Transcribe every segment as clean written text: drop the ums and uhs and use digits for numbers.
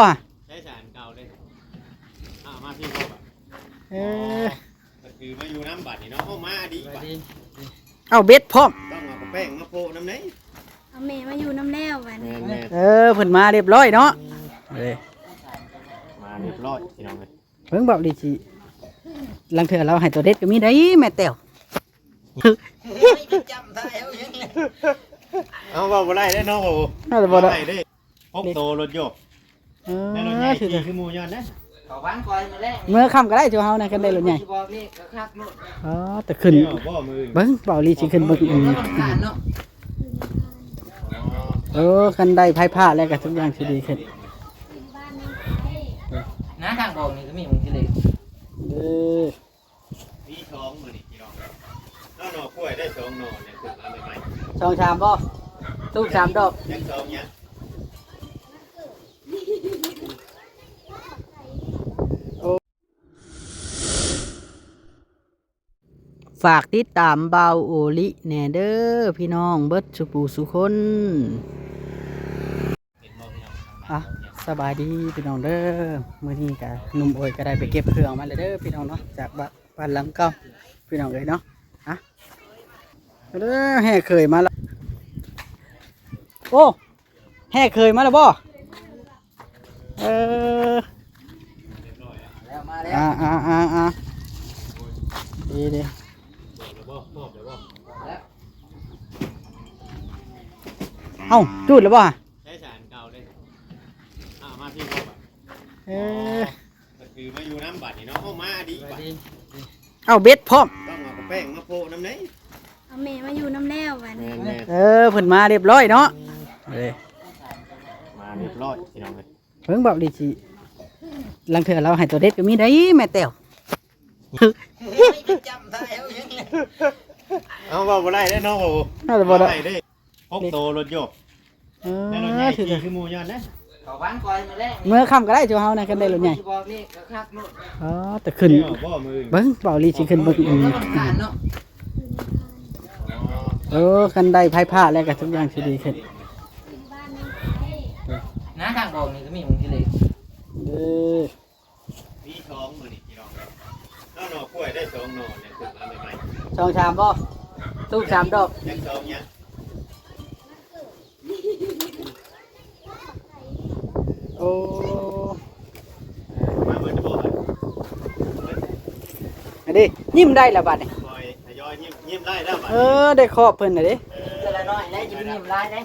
ว่าใช้สารเก่าเลยมาพี่พ่อแบบก็คือมาอยู่น้ำบัดนี่เนาะเอามาดีกว่าเอาเบ็ดพร้อมต้องเอากระแป้งมาโปะน้ำไหนเอาแม่มาอยู่น้ำแล้ววันนี้เพิ่นมาเรียบร้อยเนาะมาเรียบร้อยพี่น้องเลยเพิ่งบอกดีสิลังเถื่อเราให้ตัวเด็ดก็มีได้แม่แต้วเอาบ่ได้ได้น้องบ่ได้ได้พกโตรถโยกแล้วรถใหญ่ขี่คือหมูยอนนะเมื่อค่ำก็ได้จูเฮานะกันได้รถใหญ่แต่ขึ้นเบิ้งเบาลีสิขึ้นเบิ้งกันได้ไพ่ผ้าแล้วก็ทุกอย่างสิดีขึ้นน้าทางบอกนี่ก็มีมึงที่เล็กมีท้องมือนี่พี่น้องแล้วหน่อกล้วยได้2หน่อเนี่ยคือมาใหม่ๆ2 3บ่ทุก3ดอกยัง2เนี่ยฝากติดตามเบาโอลิแหน่เด้อพี่น้องเบิดสุปูสุคนสบายดีพี่น้องเด้อมื้อนี้ก็หนุ่มโอยก็ได้ไปเก็บเครื่องมาเลยเด้อพี่น้องเนาะจากบ้านหลังเก่าพี่น้องเอ้ยเนาะเด้อแห่เคยมาแล้วโอ้แห่เคยมาแล้วบ่แล้วมาแล้วดีเอ้าจุดแล้วบ่ใช้สารเก่าเลยมาพี่พ่อแบบก็คือมาอยู่น้ำบัดนี่เนาะเอามาดีกว่าเอาเบ็ดพร้อมต้องเอากระแป้งมาโปะน้ำไหนเอาแม่มาอยู่น้ำแล้ววันนี้เพิ่นมาเรียบร้อยเนาะมาเรียบร้อยพี่น้องเลยเพิ่งบอกดีสิลังเถื่อเราให้ตัวเด็ดก็มีได้แม่แต้วเอาบ่ได้ได้น้องบ่ได้ได้พกโตรถโยกแล้วรถใหญ่ขี่คือหมูยอนนะเมื่อค่ำก็ได้จูเฮานะกันได้รถใหญ่แต่ขึ้นเบิ้งเบาลีสิขึ้นเบิ้งกันได้ไพ่ผ้าแล้วก็ทุกอย่างสิดีขึ้นน้าทางบอกนี่ก็มีมึงที่เล็กมีท้องมือนี่พี่น้องแล้วหน่อกล้วยได้2หน่อเนี่ยคือมาใหม่2 3บ่ทุก3ดอกยัง2เนี่ยโอ้มาเบิดจะบอกอันนี้ยิ้มได้แล้วบัดนี่ทยอยยิ้มได้แล้วบัดได้ครอบเพิ่นน่ะเด้จะละน้อยได้ยิ้มลายได้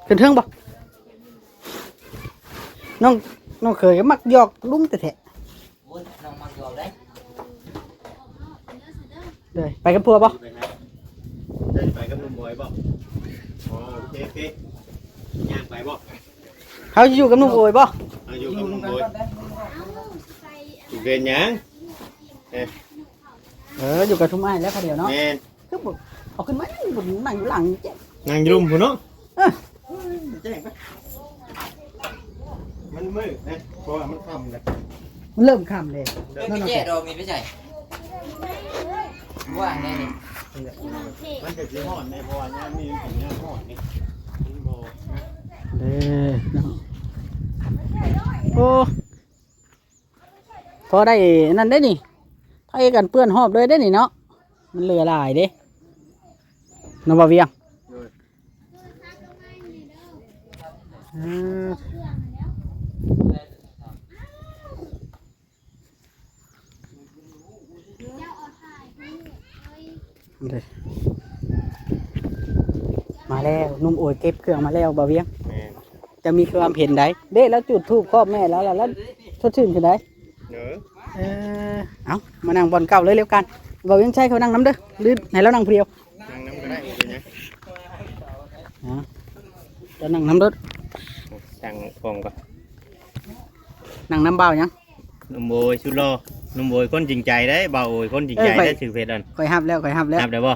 ขึ้นเทิงบ่น้องเคยก็มักหยอกลุงแต่แท้โอ้ยน้องมักหยอกได้เลยไปกับพัวบ่ไปกับลุงบอยบ่โอเคย่างไปบ่เขาจะอยู่กับลุงโอยบ่อยู่กับลุงโอยอยู่เป็นยังอยู่กับทุ่มไอ้แล้วเขาเดียวเนาะคือบุเอาขึ้นมาบุนั่งอยู่หลังเจ๊นั่งอยู่ลุมพุ่นเนาะมันมืดนะเพราะว่ามันค่ำเลยมันเริ่มค่ำเลยนั่นเจ๊ดอกมีไม่ใช่ว่าไงนี่มันจะสีห่อนในเพราะว่าเนี่ยมีสิ่งนี้ห่อนนี่โอ้พอได้นั่นได้นี่ไทยกันเปื้อนหอบเลยได้นี่เนาะมันเหลือหลายเด้นบเวียงมาแล้วนุ่มโอยเก็บเครื่องมาแล้วบ่เวียงจะมีความเห็นได้เด้แล้วจุดธูปครอบแม่แล้วชดชื่นขึ้นได้เอามานั่งบอลเก่าเลยเร็วกันบ่เวียงใช่เขานั่งน้ำเด้อลื่นไหนแล้วนั่งเพียวนั่งน้ำก็ได้จะนั่งน้ำรถสั่งฟองก่อนนั่งน้ำเบายังนุ่มโอยชุดรอนุ่มโอยคนจริงใจได้เบาโอยคนจริงใจได้สื่อเพจอันคอยฮับแล้วฮับได้บ่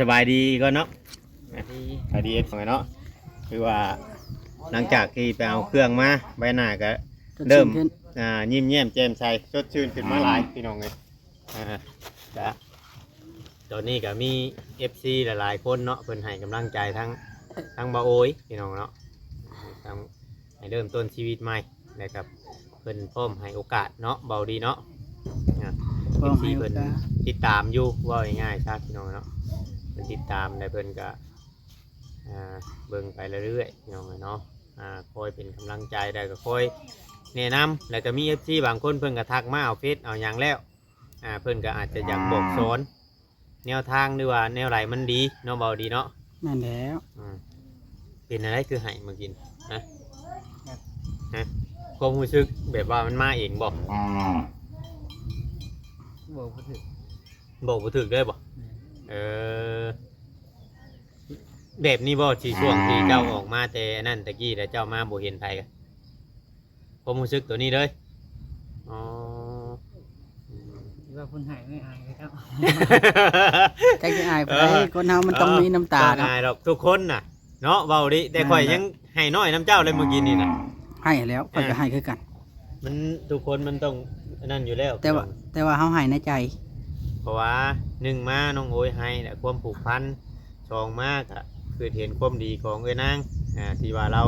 สบายดีก็เนาะสบายดีของเนาะคือว่าหลังจากที่ไปเอาเครื่องมาใบหน้าก็เริ่มยิ้มแย้มแจ่มใสสดชื่นขึ้นมาหลายพี่น้องเลยจ้ะตอนนี้ก็มี FC หลายๆคนเนาะเพิ่นให้กำลังใจทั้งเบาโอยพี่น้องเนาะทั้ง ให้เริ่มต้นชีวิตใหม่นะครับเพิ่นพร้อมให้โอกาสเนาะเบาดีเนาะพร้อมให้ เพิ่น โอกาส ติดตามอยู่ว่าง่ายๆชาติพี่น้องเนาะเพิ่นติดตามแล้วเพิ่นก็เบิ่งไปเรื่อยๆพี่น้องเนาะคอยเป็นกำลังใจได้ก็คอยแนะนำแล้วก็มี FC บางคนเพิ่นก็ทักมาเอาเฟซเอาหยังแล้วเพิ่นก็อาจจะอยากบอกสอนแนวทางหรือว่าแนวไหลมันดีเนาะเบาดีเนาะ นั่นแล้ว เป็นอะไรคือให้มากินนะความรู้สึกแบบว่ามันมาเองบอก บอกบ่ถึก บอกบ่ถึกได้บ่แบบนี้บ่ที่ช่วงที่เจ้าออกมาแต่นั่นตะกี้แล้วเจ้ามาบ่เห็นไผกันความรู้สึกตัวนี้เลยอ๋อ ว่าคนหายไม่อายเลยครับ ใจจะอายไปคนเฮามันต้องมีน้ำตา บ่ เนาะ ง่ายดอกทุกคนน่ะเนาะเว้าดิแต่ข่อยยังให้น้อยน้ำเจ้าเลยเมื่อกี้นี่น่ะ ให้แล้วข่อยก็ให้คือกัน มันทุกคนมันต้องนั่นอยู่แล้ว แต่ว่าเฮาให้ในใจ เพราะว่าหนึ่งมาน้องโอยให้แต่ความผูกพันสองมากอะคือเห็นความดีของเอ้ยนางที่ว่าเรา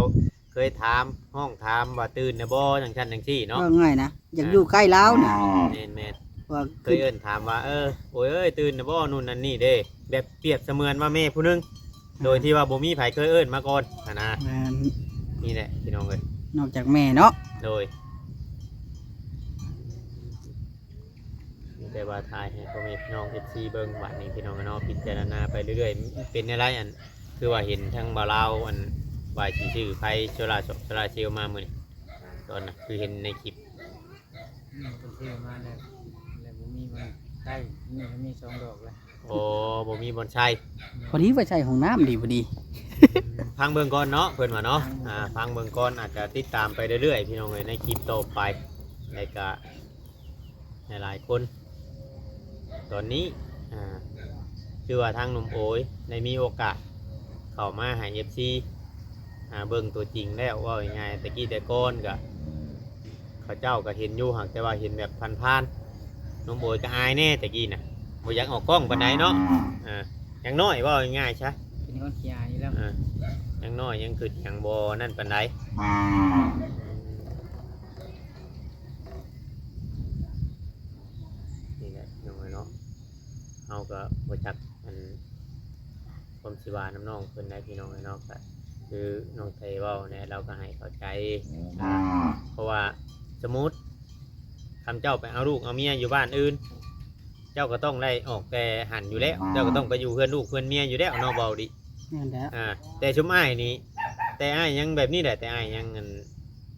เคยถามห้องถามว่าตื่นนะบ่จังชั้นจังซี่เนาะ ก็ง่ายนะอยากอยู่ใกล้แล้วเนี่ย แม่น ว่า ๆเคยเอิ้นถามว่าโอ้ยเอ้ยตื่นนะบ่นู่นนั่นนี่เด้แบบเปรียบเสมือนว่าแม่ผู้หนึงโดยที่ว่าบ่มีไผเคยเอิ้นมาก่อนนะนี่แหละพี่น้องเอ้ย นอกจากแม่เนาะ โดยแต่ว่าทายให้พ่อแม่พี่น้อง FC เบิ่งบัดนี้พี่น้องก็เนาะพิจารณาไปเรื่อยๆเป็นอะไรอันคือว่าเห็นทั้งบ่าวลาวอันว่าสิซื้อไฟโซลาร์เซลล์มามื้อนี้ตอนน่ะคือเห็นในคลิป เป็นชื่อมาแล้วบ่มีมันได้นี่มันมี2ดอกแล้ว โอ้บ่มีบอนใช้ พอดีว่าใช้ห้องน้ำดีพอดี ฟังเบิ่งก่อนเนาะเพิ่นว่าเนาะฟังเบิ่งก่อนอาจจะติดตามไปเรื่อยๆพี่น้องเอ้ยในคลิปต่อไปแล้วก็หลายๆคนตอนนี้ชื่อว่าทางหนุ่มโอยได้มีโอกาสเข้ามาหา FC เบิ่งตัวจริงแล้วว่ายังไงตะกี้แต่ก่อนก็เขาเจ้าก็เห็นอยู่หากแต่ว่าเห็นแบบผ่านๆหนุ่มโอยก็อายแน่ตะกี้น่ะบ่อยากออกกล้องปานใดเนาะยังน้อยว่าง่ายๆใช่ เป็นคนขี้อายอยู่แล้ว ยังน้อยยังคือยังบ่นั่นปานใดนี่แหละน้องเนาะเฮาก็บ่จักมันความสิว่าน้ำน้องเพิ่นได้พี่น้องเนาะก็คือน้องไทยเว้าเนี่ยเราก็ให้เข้าใจเพราะว่าสมมุติทำเจ้าไปเอาลูกเอาเมียอยู่บ้านอื่นเจ้าก็ต้องได้ออกแต่หันอยู่แล้วเจ้าก็ต้องไปอยู่เพื่อนลูกเพื่อนเมียอยู่แล้วเนาะเบาดิ นั่นแหละ แต่ชุมอ้ายนี่แต่อ้ายยังแบบนี้แหละแต่อ้ายยังเงิน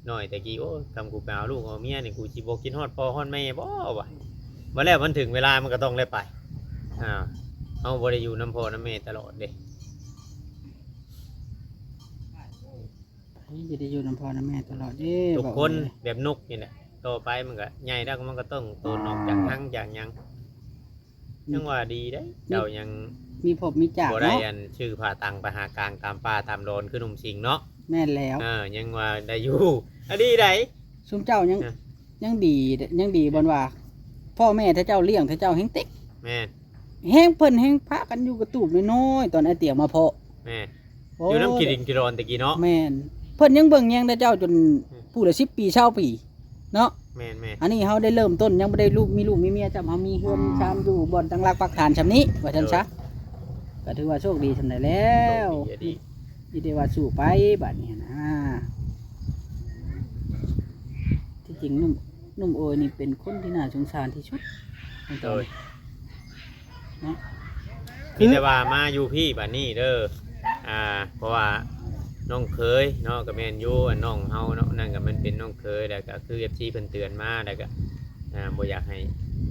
หน่อยแต่กี้โอ้ทำกูไปเอาลูกเอาเมียนี่กูสิบ่กินฮอดพ่อฮอดแม่บ่วะบ่แล้วมันถึงเวลามันก็ต้องได้ไปเอาบ่ได้อยู่น้ำพ่อน้ำแม่ตลอดเด้ จะได้อยู่น้ำพ่อน้ำแม่ตลอดเด้ ทุกคนแบบนกนี่แหละโตไปมันก็ใหญ่แล้วมันก็ต้องโตนออกจากทั้งจากหยังยังว่าดีได้เจ้ายัง มีพบมีจาก บ่ได้ เนาะ อันชื่อผ่าตังไปหากลางตามป่าตามโดนคือหนุ่มสิงเนาะ แม่นแล้ว ยังว่าได้อยู่ดีได้ ซุมเจ้ายังดีบนว่า พ่อแม่ถ้าเจ้าเลี้ยงถ้าเจ้าแห้งเต็ก แม่ แห้งเพิ่นแห้งพากันอยู่กระตูบน้อยๆตอนไอเตี่ยมาเพาะ แม่ โอ้ อยู่น้ำกินดินกินรอนตะกี้เนาะ แม่นเพิ่นยังเบิ่งแยงแต่เจ้าจนผู้ละ10 ปี20 ปีเนาะ แม่แม่ อันนี้เฮาได้เริ่มต้นยังบ่ได้ลูกมีเมียจำเฮามีเฮือนชามอยู่บ่อนตั้งหลักปักฐานชำนี้ว่าซั่นซะก็ถือว่าโชคดีสำได้แล้ว ดี นี่ได้ว่าสู้ไปบัดนี้นะที่จริงนุ่มโอยนี่เป็นคนที่น่าสงสารที่สุดในต โด อน ย นี้เนาะ มีแต่ว่ามาอยู่พี่บัดนี้เด้อเพราะว่าน้องเคยเนาะกับแม่นอยู่น้องเฮาเนาะนั่นก็มันเป็นน้องเคยแล้วก็คือ FC เพิ่นเตือนมาแล้วก็บ่อยากให้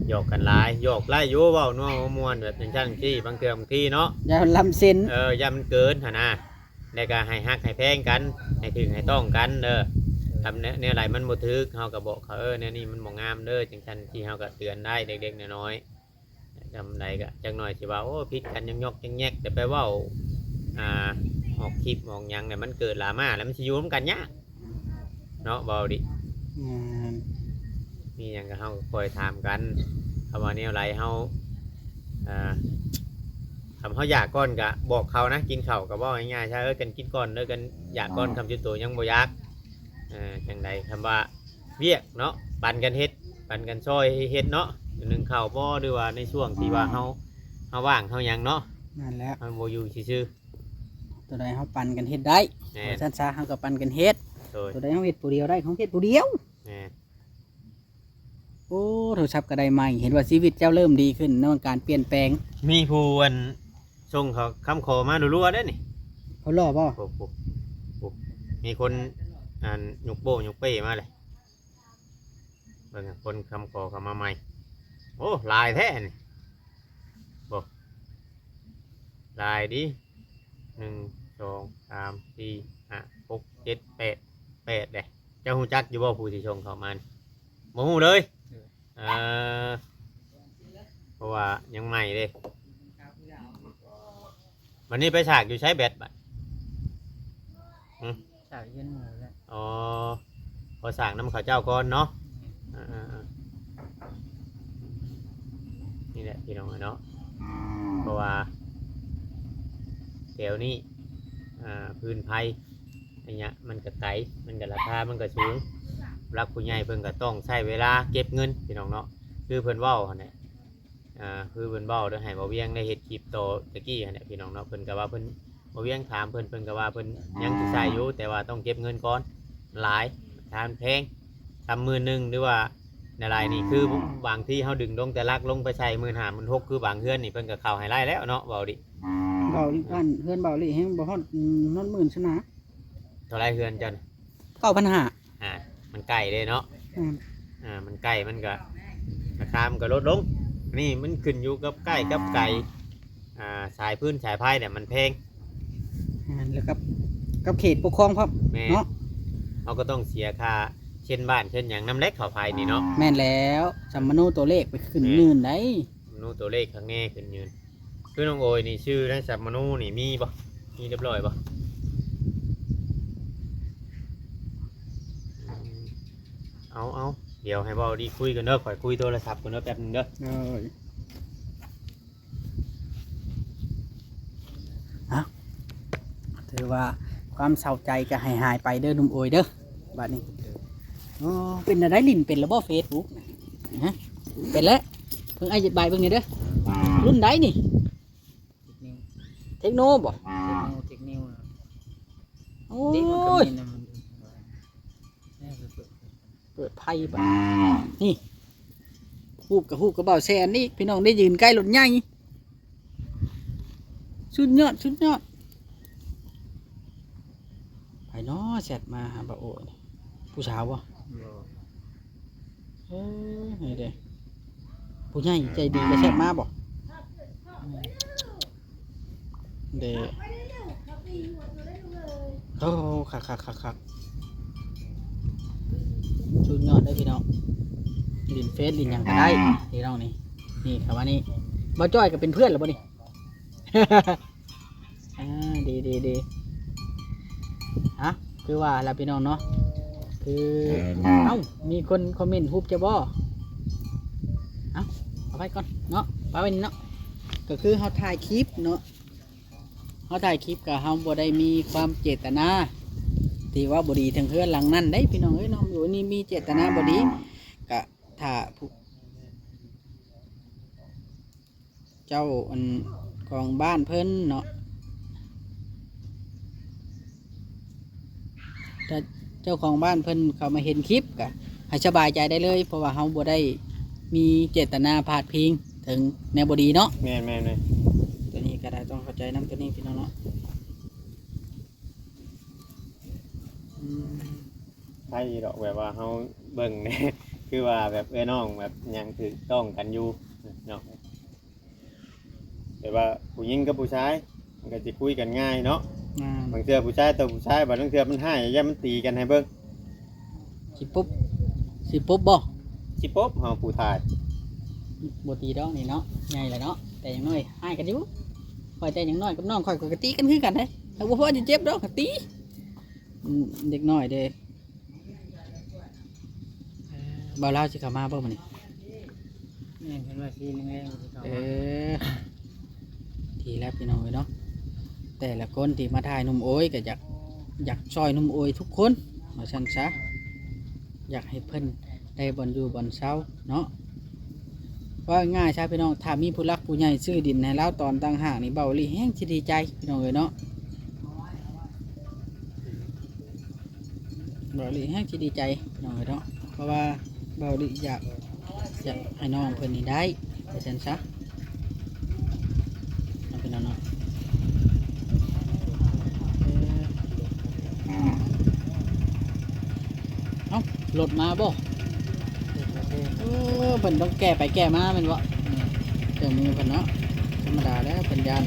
หยอกกันหลายหยอกหลายอยู่เว้านัวม่วนแบบจังซั่นที่บางเทื่อบางทีเนาะ อย่าลำเส้น อย่ามันเกินหั่นนะแล้วก็ให้ฮักให้แพงกันให้ถึงให้ต้องกันเด้อทำเนี่ยไรมันบ่ถึกเฮาก็บอกเขาเนี่ยนี่มันบ่งามเด้อจังซั่นที่เฮาก็เตือนได้เด็กๆน้อยๆจำได้ก็จังหน่อยสิว่าโอ้ผิดกันยังยอกยังแยกแต่ไปเว้าออกคลิปออกหยังเนี่ยมันเกิดลามาแล้วมันสิอยู่ร่วมกันยากเนาะเบาดิมีหยังก็เฮาก็คอยถามกันคำว่าแนวไรเฮาคำเขาอยากก้อนกะบอกเขานะกินข้าวกับว่าง่ายๆใช่กันกินก้อนเด้อกันอยากก้อนคำจุดตัวยังบ่อยาก จังใดคำว่าเวียกเนาะปันกันเฮ็ดปันกันซอยเฮ็ดเนาะหนึ่งข้าวบ่หรือว่าในช่วงที่ว่าเฮาว่างเฮาหยังเนาะ นั่นแหละ เฮาบ่อยู่ซื่อ ตัวใดเฮาปั่นกันเฮ็ดได้ ๆแหน่ ว่าซั่นซะเฮาก็ปั่นกันเฮ็ด โดย ตัวใดเฮาเฮ็ดผู้เดียวได้ของเฮ็ดผู้เดียว แหน่ โอ้โทรศัพท์ก็ได้ใหม่เห็นว่าชีวิตเจ้าเริ่มดีขึ้นในการเปลี่ยนแปลง มีผู้อันส่งเขาคำขอมารัวๆเด้อนี่ เขารอบ่ โอ้มีคนอ่านยกโป้ยกเป้มาเลยเบิ่งอะคนคำขอเข้ามาใหม่โอ้ลายแท้นี่บ่ลายดิ1 2 3 4 5 6 7 8เด้เจ้าฮู้จักอยู่บ่ผู้ที่ส่งเข้ามานี่บ่ฮู้เลยเออเพราะว่ายังใหม่เด้วันนี้ไปฉากอยู่ใช้แบตบัด ฉากเย็นหมูแล้ว อ๋อพอสั่งน้ำข้าวเจ้าก่อนเนาะอ่าๆนี่แหละพี่น้องเนาะเพราะว่าแถวนี้พื้นไผ่อันเนี้ยมันก็ไกลมันก็ราคามันก็สูงรักผู้ใหญ่เพิ่นก็ต้องใช้เวลาเก็บเงินพี่น้องเนาะคือเพิ่นเว้าหั่นแหละคือเพิ่นเว้าเด้อให้บ่เวียงได้เฮ็ดคลิปโตตะกี้หั่นแหละพี่น้องเนาะเพิ่นก็ว่าเพิ่นบ่เวียงถามเพิ่นก็ว่าเพิ่นยังสิใช้อยู่แต่ว่าต้องเก็บเงินก่อนหลายทานแพงทำมือหนึงหรือว่าอะไรนี่คือบางที่เฮาดึงลงแต่ลักลงไปใช้15,000 16,000คือบางเฮือนนี่เพิ่นก็เข้าให้ไล่แล้วเนาะเว้าดิ เบาบ้านเฮือนเบาลิให้บ่ฮอดนอนหมื่นซะนะ เท่าไรเฮือนจัน 9,500 มันใกล้เด้เนาะ มันใกล้มันก็ราคามันก็ลดลงนี่มันขึ้นอยู่กับใกล้กับไก่สายพื้นสายไผ่เนี่ยมันแพง แล้วกับเขตปกครองพร้อม แม่ เนาะ เราก็ต้องเสียค่าเช่นบ้านเช่นอย่างน้ำเล็กเขาไฟนี่เนาะ แม่นแล้วสัมมโนตัวเลขไปขึ้นยืนได้ นูตัวเลขข้างแน่ขึ้นยืนคือน้องโอยนี่ชื่อได้สัมมนูนี่มีปะมีเรียบร้อยปะเอาเดี๋ยวให้เบาดีคุยกันเด้อข่อยคุยโทรศัพท์กันเด้อแป๊บนึงเด้อ ถือว่าความเศร้าใจก็หายไปเด้อหนุ่มโอยเด้อบัดนี้อ๋อเป็นอะไรลิ้นเป็นระบบเฟซบุ๊กฮะเป็นแล้วเพิ่งไอ้ใบเพิ่งนี่เด้อรุ่นใดนี่ นิ้ว เทคโนบ่ เทคนิว โอ้ เด็กมันก็ ย มีนะมันนี่คือเปิด เปิดไพ่บ่นี่ฮูบกับเบาแซนนี่พี่น้องได้ยืนใกล้รถใหญ่สุดยอดไปเนาะแซดมาหาบ่โอยผู้สาวบ่นี่เด้ผู้ใหญ่ใจดีก็แซดมาบ่เด้โอ้คักสุดยอดได้พี่น้องลินเฟซลินหยังก็ได้พี่น้องนี่คำว่านี่บ่จ้อยก็เป็นเพื่อนหรือบ่นี่ ดีฮะคือว่าแล้วพี่น้องเนาะคือมีคนคอมเมนต์ฮูบจะบ่เอาไปก่อนเนาะไปวันนี้เนาะก็คือเขาถ่ายคลิปเนาะเขาถ่ายคลิปกับเขาบ่ได้มีความเจตนาที่ว่าบ่ดีทางเพื่อนหลังนั้นได้พี่น้องเอ้ยน้องอยู่นี่มีเจตนาบ่ดีก็ถ้าผู้เจ้าอันของบ้านเพิ่นเนาะถ้าเจ้าของบ้านเพิ่นเขามาเห็นคลิปก็ให้สบายใจได้เลยเพราะว่าเขาบ่ได้มีเจตนาพาดพิงถึงแนวบ่ดีเนาะ แม่เลย ตัวนี้ก็ได้ต้องเข้าใจน้ำตัวนี้พี่น้องเนาะ ใช่ดอกแบบว่าเขาเบิ่งเนี่ย คือว่าแบบน้องแบบยังถือต้องกันอยู่เนาะแต่ว่าผู้หญิงกับผู้ชายมันก็จะคุยกันง่ายเนาะบางเทื่อผู้ชายตัวผู้ชายบางเทื่อมันให้ย่ามันตีกันให้เบิ่ง สิปุ๊บบ่ สิป๊บเฮาผู้ชาย บ่ตีดอกนี่เนาะใหญ่แหละเนาะแต่อย่างน้อยให้กันอยู่ข่อยแต่อย่างน้อยกับน้องข่อยก็ตีกันคือกันเด้ถ้าบ่พอจะเจ็บดอกก็ตีเด็กน้อยเด้บ่าวลาวสิเข้ามาบ่มื้อนี้ นี่เห็นว่าซีนึงเองที่เขา ทีแล้วพี่น้องเนาะแต่ละคนที่มาถ่ายหนุ่มโอ้ยก็อยากซอยหนุ่มโอ้ยทุกคน ว่าซั่นซะอยากให้เพิ่นได้บ่อนอยู่บ่อนเช้าเนาะว่าง่ายใช่พี่น้องถ้ามีผู้รักผู้ใหญ่ซื้อดินให้แล้วตอนต่างหากนี่เบาลีแห้งสิดีใจพี่น้องเอ้ยเนาะเบาลีแห้งสิดีใจพี่น้องเอ้ยเนาะเพราะว่าเบาลีอยากให้น้องเพิ่นนี่ได้ว่าซั่นซะเอาพี่น้องเนาะเอ้ารถมาบ่เออเพิ่นต้องแก้ไปแก้มาแม่นบ่เจ้ามือเพิ่นเนาะธรรมดาแล้วเพิ่นยัน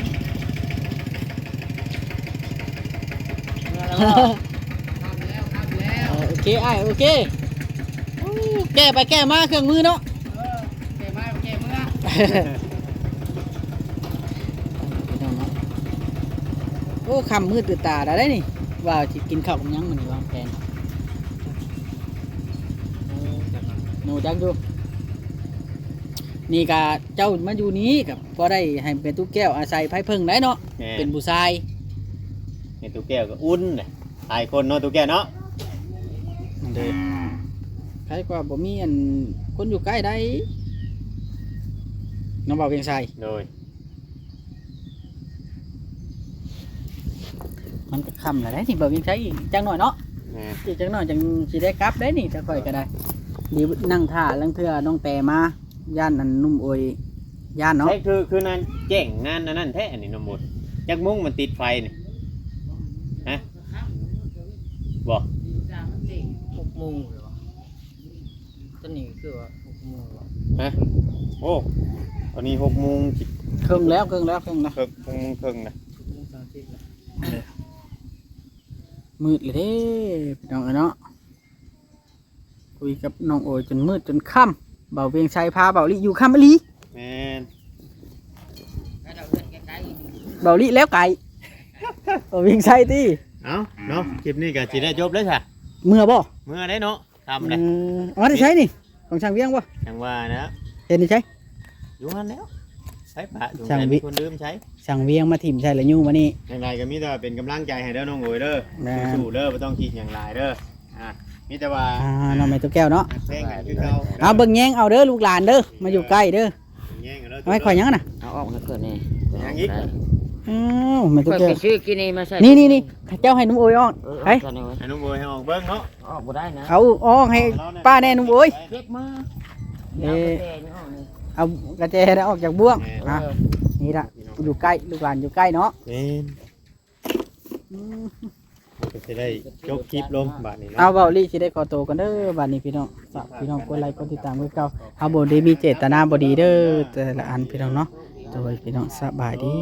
โอเคไอ้โอเคแก้ไปแก้มาเครื่องมือเนาะแก้มาแก้มือโอ้คำมืดตื่นตาได้นี่ว่าจะกินข้าวกับยังมันนี่วางแผนหนูจักดูนี่กะเจ้ามาอยู่นี้กับก็ได้ให้เป็นตู้แก้วอาศัยไผ่พึ่งได้เนาะเป็นผู้ชาย เห็นตุ๊กแก้วก็อุ่นเลยหลายคนเนาะตุ๊กแก้วเนาะ นั่นเด้ใครกว่าบ่มีอันคนอยู่ใกล้ได้น้องเบาเพียงใส่ โดย มันก็คำแล้วได้นี่เบาเพียงใส่อีกจังหน่อยเนาะ แม่ อีกจังหน่อยจังสิได้กลับได้นี่จะค่อยก็ได้ดีนั่งท่าลังเทื่อน้องแต่มาย่านอันนุ่มโอยย่านเนาะ ใช่คือนั่นแจ้งงานนั่นแท้อันนี้น้องหมดจักมุ้งมันติดไฟนี่ฮะบอก 6 โมงเหรอตอนนี้คือว่า6 โมงเหรอ ฮะโอ้ตอนนี้6 โมง ครึ่งแล้วครึ่งแล้ว 6 โมงครึ่งนะ 6 โมง30แล้ว มืดเลยเด้พี่น้องเอ้ยเนาะคุยกับน้องโอยจนมืดจนค่ำเบาเพียงใส่พาเบาลิอยู่ค่ำอลี แม่น เบาลิแล้วไก่เบาเพียงใส่ตี เอ้าเนาะคลิปนี้ก็สิได้จบแล้วค่ะ เมื่อบ่ เมื่อได้เนาะทำเลย อ๋อได้ใช้นี่ของช่างเวียงบ่ จังว่านะ เห็นได้ใช้ อยู่หันแล้วใช้ปะอยู่ ช่าง ไหน วิ มีคนลืมใช้ ช่างเวียงมาถิ่มใช่ละยูมานี่ อย่างไรก็มีแต่ว่าเป็นกำลังใจให้เด้อน้องโอยเด้อ แม่น สู้ๆเด้อบ่ต้องคิดอย่างไรเด้อมีแต่ว่า น้องแม่ตัวแก้วเนาะ เพลงกันคือเก่า เอาเบิ่งแยงเอาเด้อลูกหลานเด้อมาอยู่ใกล้เด้อ แย่งกันเด้อ เอาให้ข่อยยังน่ะ เอาออกมาเกิดนี่ ยังอีก อ้าวแม่ตัว ค่อย แก้ ไป ว ซื้อกินนี่มาใส่ นี่เจ้าให้นุ่มโอยอ้อน เออ ไป เอาตอนนี้ไว้ ให้น้องโอยให้ออกเบิ่งเนาะ ออกบ่ได้นะ เอาอ้อนให้ป้าแน่นุ่มโอย เก็บมา เอ๊ะ เอากระแตนี่ออกนี่เอากระเจนะออกจากบ่วง เอ อ่ะ อ นี่ละอยู่ใกล้ลูกหลานอยู่ใกล้เนาะ แม่นก็สิได้จบคลิปลงบาดนี้ เอา เนาะ เบาลี่สิได้ขอตัวกันเด้อบัดนี้พี่น้องฝากพี่น้องกดไลค์กดติดตามด้วยเก่าเอาบ่ได้มีเจตนาบ่ดีเด้อแต่ละอันพี่น้องเนาะโดยพี่น้องสบายดี